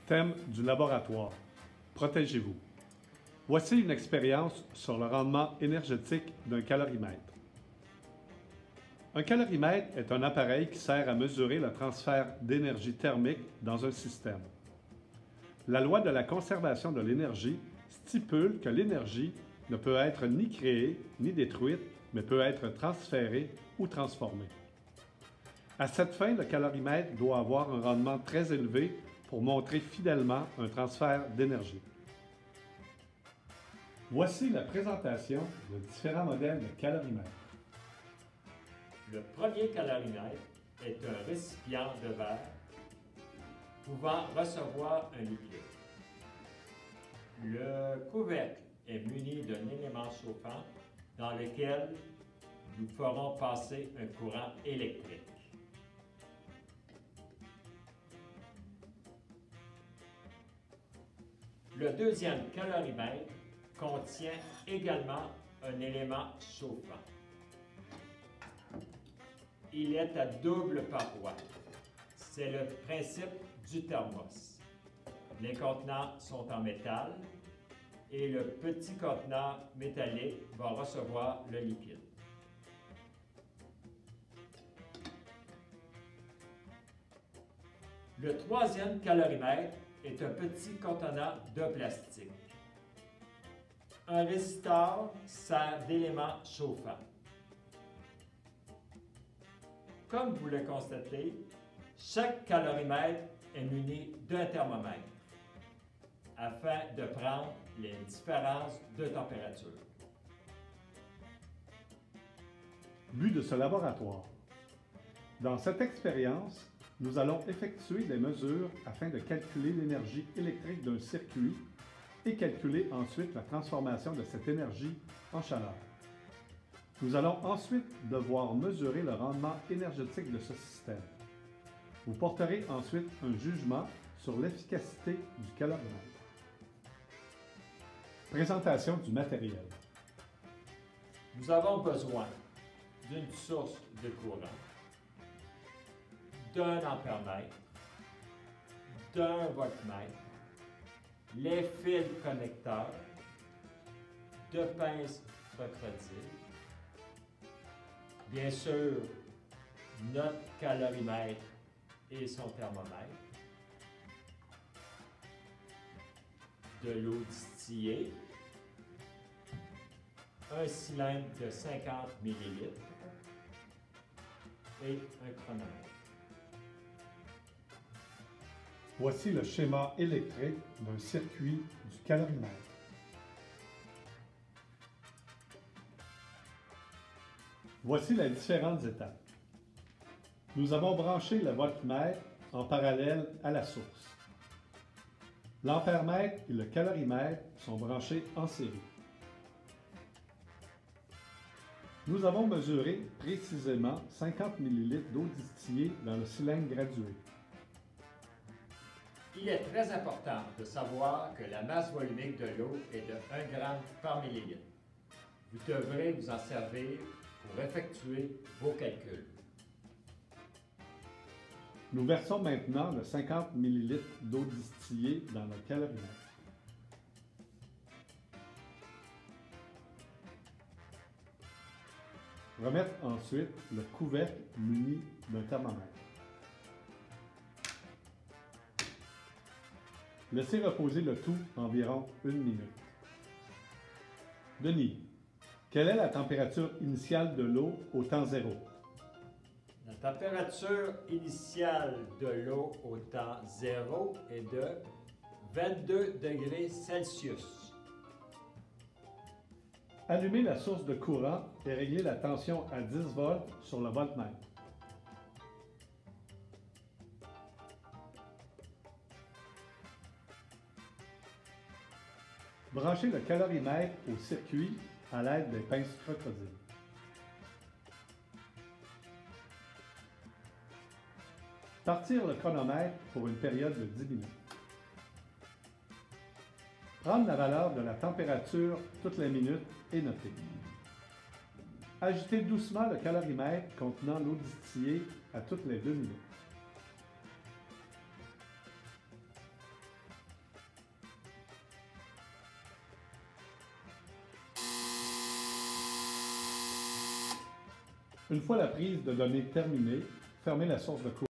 Thème du laboratoire. Protégez-vous. Voici une expérience sur le rendement énergétique d'un calorimètre. Un calorimètre est un appareil qui sert à mesurer le transfert d'énergie thermique dans un système. La loi de la conservation de l'énergie stipule que l'énergie ne peut être ni créée ni détruite, mais peut être transférée ou transformée. À cette fin, le calorimètre doit avoir un rendement très élevé pour montrer fidèlement un transfert d'énergie. Voici la présentation de différents modèles de calorimètres. Le premier calorimètre est un récipient de verre pouvant recevoir un liquide. Le couvercle est muni d'un élément chauffant dans lequel nous ferons passer un courant électrique. Le deuxième calorimètre contient également un élément chauffant. Il est à double paroi. C'est le principe du thermos. Les contenants sont en métal et le petit contenant métallique va recevoir le liquide. Le troisième calorimètre est un petit contenant de plastique. Un résistor sert d'élément chauffant. Comme vous le constatez, chaque calorimètre est muni d'un thermomètre afin de prendre les différences de température. But de ce laboratoire. Dans cette expérience, nous allons effectuer des mesures afin de calculer l'énergie électrique d'un circuit et calculer ensuite la transformation de cette énergie en chaleur. Nous allons ensuite devoir mesurer le rendement énergétique de ce système. Vous porterez ensuite un jugement sur l'efficacité du calorimètre. Présentation du matériel. Nous avons besoin d'une source de courant, d'un ampèremètre, d'un voltmètre, les fils connecteurs, de pinces crocodiles, bien sûr, notre calorimètre et son thermomètre, de l'eau distillée, un cylindre de 50 ml et un chronomètre. Voici le schéma électrique d'un circuit du calorimètre. Voici les différentes étapes. Nous avons branché le voltmètre en parallèle à la source. L'ampèremètre et le calorimètre sont branchés en série. Nous avons mesuré précisément 50 ml d'eau distillée dans le cylindre gradué. Il est très important de savoir que la masse volumique de l'eau est de 1 g par millilitre. Vous devrez vous en servir pour effectuer vos calculs. Nous versons maintenant le 50 ml d'eau distillée dans le calorimètre. Remettre ensuite le couvercle muni d'un thermomètre. Laissez reposer le tout environ 1 minute. Denis, quelle est la température initiale de l'eau au temps zéro? La température initiale de l'eau au temps zéro est de 22 degrés Celsius. Allumez la source de courant et réglez la tension à 10 volts sur le voltmètre. Branchez le calorimètre au circuit à l'aide des pinces crocodiles. Partir le chronomètre pour une période de 10 minutes. Prendre la valeur de la température toutes les minutes et noter. Agitez doucement le calorimètre contenant l'eau distillée à toutes les 2 minutes. Une fois la prise de données terminée, fermez la source de courant.